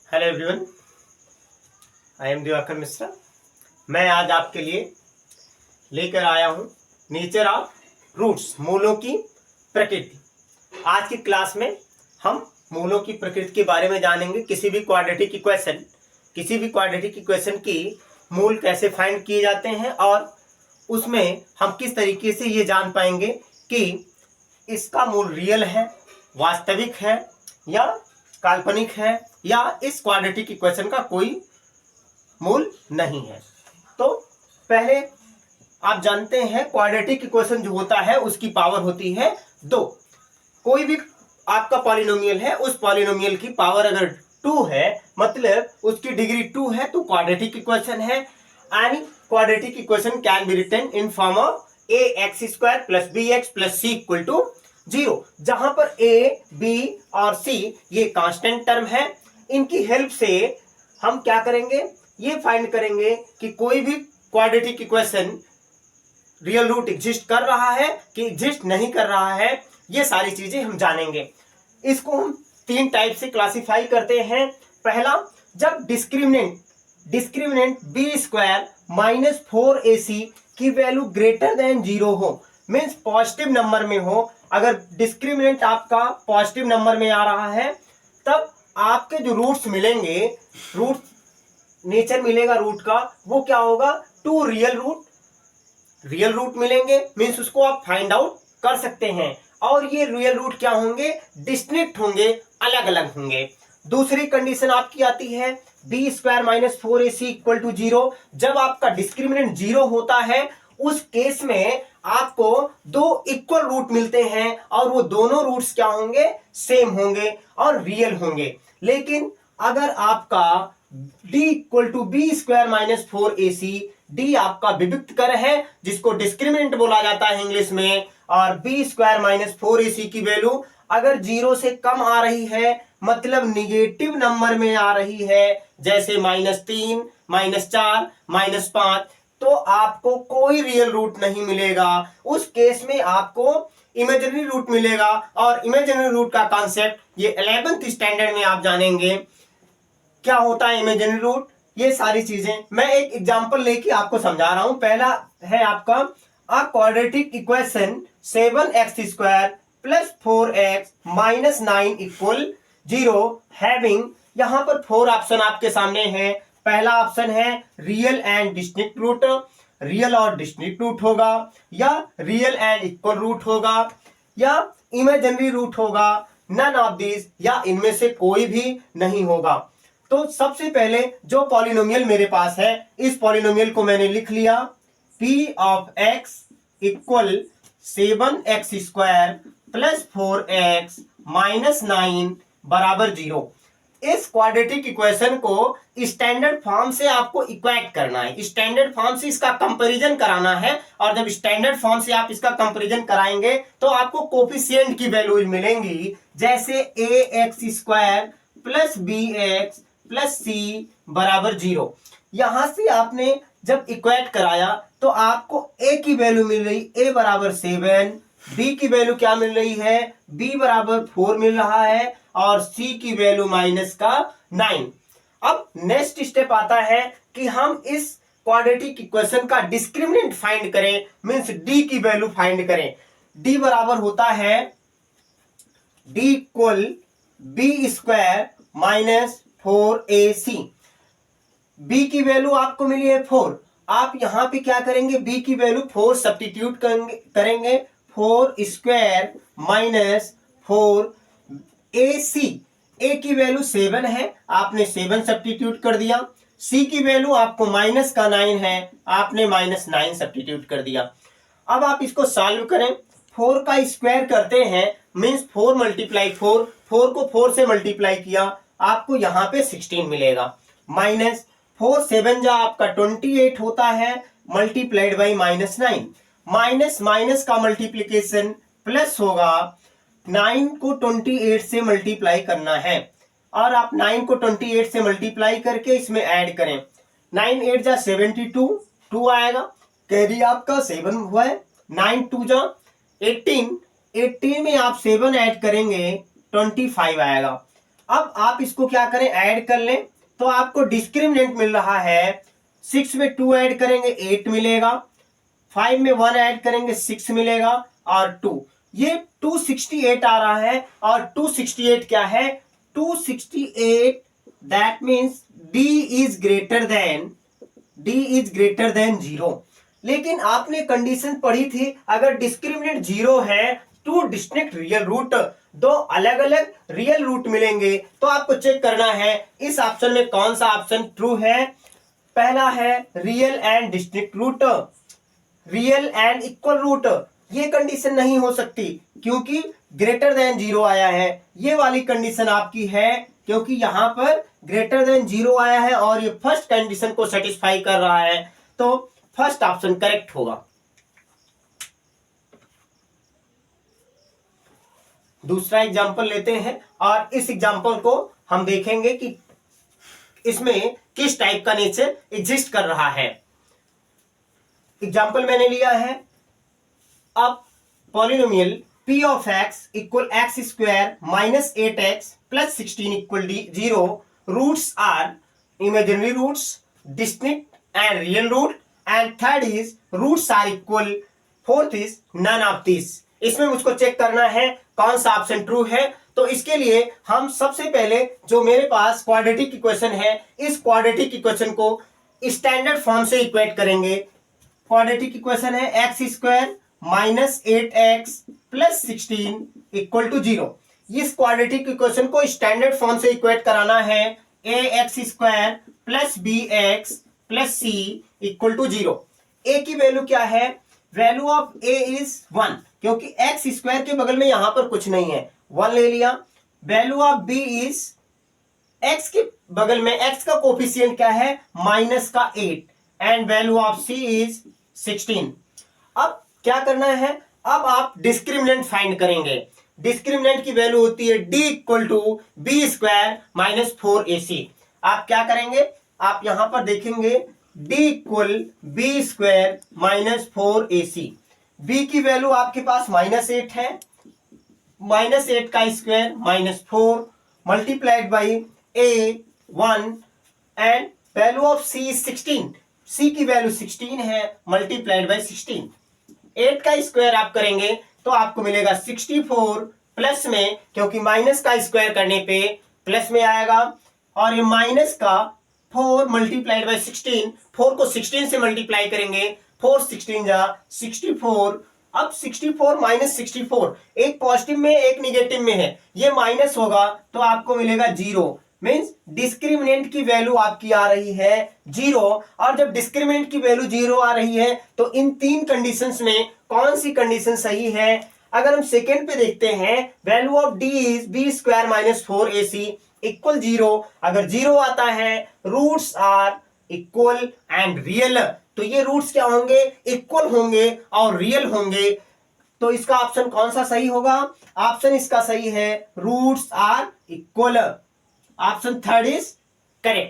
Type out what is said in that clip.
Hello everyone, I am Diwakar Mishra. मैं आज आपके लिए लेकर आया हूँ नेचर ऑफ रूट्स, मूलों की प्रकृति। आज की क्लास में हम मूलों की प्रकृति के बारे में जानेंगे। किसी भी क्वाड्रेटिक इक्वेशन की मूल कैसे फाइंड किए जाते हैं और उसमें हम किस तरीके से ये जान पाएंगे कि इसका मूल रियल है, वास्तविक है या काल्पनिक है, या इस क्वाड्रेटिक इक्वेशन का कोई मूल नहीं है। तो पहले आप जानते हैं क्वाड्रेटिक इक्वेशन जो होता है उसकी पावर होती है 2। कोई भी आपका पॉलिनोमियल है, उस पॉलिनोमियल की पावर अगर 2 है, मतलब उसकी डिग्री 2 है, तो क्वाड्रेटिक इक्वेशन है। Any quadratic equation can be written in form of ax² + bx + c = 0, जहां पर a, b और c ये कांस्टेंट टर्म है। इनकी हेल्प से हम क्या करेंगे, ये फाइंड करेंगे कि कोई भी quadratic equation real root exist कर रहा है कि एग्जिस्ट नहीं कर रहा है, ये सारी चीजें हम जानेंगे। इसको हम 3 टाइप से क्लासिफाई करते हैं। पहला, जब डिस्क्रिमिनेंट b² - 4ac की वैल्यू ग्रेटर देन 0 हो, मीन्स पॉजिटिव नंबर में हो। अगर डिस्क्रिमिनेंट आपका पॉजिटिव नंबर में आ रहा है, तब आपके जो रूट्स मिलेंगे, नेचर मिलेगा रूट का, वो क्या होगा, 2 रियल रूट मिलेंगे। मीन्स उसको आप फाइंड आउट कर सकते हैं। और ये रियल रूट क्या होंगे, डिस्टिंक्ट होंगे, अलग अलग होंगे। दूसरी कंडीशन आपकी आती है b² - 4ac = 0। जब आपका डिस्क्रिमिनेंट 0 होता है, उस केस में आपको 2 इक्वल रूट मिलते हैं और वो दोनों रूट्स क्या होंगे, सेम होंगे और रियल होंगे। लेकिन अगर आपका d = b² - 4ac, d आपका विविक्त कर है जिसको डिस्क्रिमिनेंट बोला जाता है इंग्लिश में, और b² - 4ac की वैल्यू अगर 0 से कम आ रही है, मतलब निगेटिव नंबर में आ रही है, जैसे -3, -4, -5, तो आपको कोई रियल रूट नहीं मिलेगा। उस केस में आपको इमेजिनरी रूट मिलेगा। और इमेजिनरी रूट का कॉन्सेप्ट ये 11th स्टैंडर्ड में आप जानेंगे, क्या होता है इमेजिनरी रूट, ये सारी चीजें मैं एक एग्जांपल लेके आपको समझा रहा हूं। पहला है आपका a quadratic equation 7x² + 4x - 9 = 0 having, यहां पर 4 ऑप्शन आपके सामने है। पहला ऑप्शन है real and distinct root, real और डिस्टिंक्ट रूट होगा, या रियल एंड इक्वल रूट होगा, या इमेजिनरी रूट होगा, नन ऑफ दिस, या इनमें से कोई भी नहीं होगा। तो सबसे पहले जो पॉलिनोमियल मेरे पास है, इस पॉलिनोमियल को मैंने लिख लिया, p of x = 7x² + 4x - 9 = 0। इस क्वाड्रेटिक इक्वेशन को स्टैंडर्ड फॉर्म से आपको इक्वेट करना है, स्टैंडर्ड फॉर्म से इसका कंपैरिजन कराना है। और जब स्टैंडर्ड फॉर्म से आप इसका कंपैरिजन कराएंगे तो आपको कोफिशिएंट की वैल्यूज मिलेंगी, जैसे ax² + bx + c = 0। यहां से आपने जब इक्वेट कराया तो आपको a की वैल्यू मिल रही, a = 7, b की वैल्यू क्या मिल रही है, b = 4 मिल रहा है, और c की वैल्यू -9। अब नेक्स्ट स्टेप आता है कि हम इस क्वाड्रेटिक इक्वेशन का डिस्क्रिमिनेंट फाइंड करें, मींस d की वैल्यू फाइंड करें। d बराबर होता है d = b² - 4ac। b की वैल्यू आपको मिली है 4। आप यहां पे क्या करेंगे, b की वैल्यू 4 सब्स्टिट्यूट करेंगे, 4² - 4ac। a की वैल्यू 7 है, आपने 7 सब्स्टिट्यूट कर दिया। c की वैल्यू आपको -9 है, आपने -9 सब्स्टिट्यूट कर दिया। अब आप इसको सॉल्व करें, 4 का स्क्वायर करते हैं, मीन्स 4 × 4, 4 को 4 से मल्टीप्लाई किया, आपको यहां पे 16 मिलेगा। -4 7 जा आपका 28 होता है, मल्टीप्लाइड बाई -9। माइनस का मल्टीप्लीकेशन प्लस होगा, 9 को 28 से मल्टीप्लाई करना है, और आप 9 को 28 से मल्टीप्लाई करके इसमें ऐड करें। 9 8 जा 72, 2 आएगा, कैरी आपका 7 हुआ है। 9 2 जा 18, 18 में आप 7 ऐड करेंगे, 25 आएगा। अब आप इसको क्या करें, ऐड कर लें, तो आपको डिस्क्रिमिनेंट मिल रहा है 6 में 2 ऐड करेंगे 8 मिलेगा, 5 में 1 ऐड करेंगे 6 मिलेगा और 2, ये 268 आ रहा है। और 268 क्या है, 268 that means d is greater than 0। लेकिन आपने कंडीशन पढ़ी थी, अगर डिस्क्रिमिनेंट 0 है, टू डिस्टिंक्ट रियल रूट, दो अलग अलग रियल रूट मिलेंगे, तो आपको चेक करना है इस ऑप्शन में कौन सा ऑप्शन ट्रू है। पहला है real and distinct root, real and equal root, ये कंडीशन नहीं हो सकती क्योंकि ग्रेटर देन 0 आया है। ये वाली कंडीशन आपकी है क्योंकि यहां पर ग्रेटर देन 0 आया है और ये फर्स्ट कंडीशन को सेटिस्फाई कर रहा है, तो फर्स्ट ऑप्शन करेक्ट होगा। दूसरा एग्जांपल लेते हैं और इस एग्जांपल को हम देखेंगे कि इसमें किस टाइप का नेचर एग्जिस्ट कर रहा है। एग्जांपल मैंने लिया है, अब polynomial p of x equal x square minus 8x plus 16 equal 0, roots are imaginary roots, distinct and real root, and third is roots are equal, fourth is none of this. इसमें मुझको check करना है कौन सा option true है। तो इसके लिए हम सबसे पहले जो मेरे पास क्वाड्रेटिक इक्वेशन है, इस क्वाड्रेटिक इक्वेशन को स्टैंडर्ड फॉर्म से इक्वेट करेंगे। क्वाड्रेटिक इक्वेशन है x square minus 8x plus 16 equal to 0। इस क्वाड्रेटिक इक्वेशन को स्टैंडर्ड फॉर्म से इक्वेट कराना है ax square plus bx plus c equal to 0। a की वैल्यू क्या है, वैल्यू ऑफ a इज 1 क्योंकि x स्क्वायर के बगल में यहां पर कुछ नहीं है, 1 ले लिया। Value of b is, x के बगल में x का कोफिशिएंट क्या है, माइनस का 8, and value of c is 16। अब क्या करना है, अब आप डिस्क्रिमिनेंट फाइंड करेंगे। डिस्क्रिमिनेंट की वैल्यू होती है d equal to b square minus 4ac। आप क्या करेंगे, आप यहां पर देखेंगे d equal b square minus 4ac। b की वैल्यू आपके पास माइनस 8 है, माइनस 8 का square minus 4 multiplied by a1, and value of c is 16। c की वैल्यू 16 है, मल्टीप्लाइड बाई 16। 8 का स्क्वायर आप करेंगे तो आपको मिलेगा 64 प्लस में, क्योंकि माइनस का स्क्वायर करने पे प्लस में आएगा, और ये माइनस का 4 मल्टीप्लाइड बाई 16, 4 को 16 से मल्टीप्लाई करेंगे, 4 16 जा 64। अब 64 माइनस 64, एक पॉजिटिव में एक निगेटिव में है, ये माइनस होगा तो आपको मिलेगा 0। मीन्स डिस्क्रिमिनेंट की वैल्यू आपकी आ रही है 0। और जब डिस्क्रिमिनेंट की वैल्यू 0 आ रही है तो इन तीन कंडीशंस में कौन सी कंडीशन सही है। अगर हम सेकेंड पे देखते हैं, value of d is b square minus 4ac equal 0। अगर 0 आता है, roots are equal and real, तो ये रूट्स क्या होंगे, इक्वल होंगे और रियल होंगे। तो इसका ऑप्शन कौन सा सही होगा, ऑप्शन इसका सही है roots are equal. Option third is correct.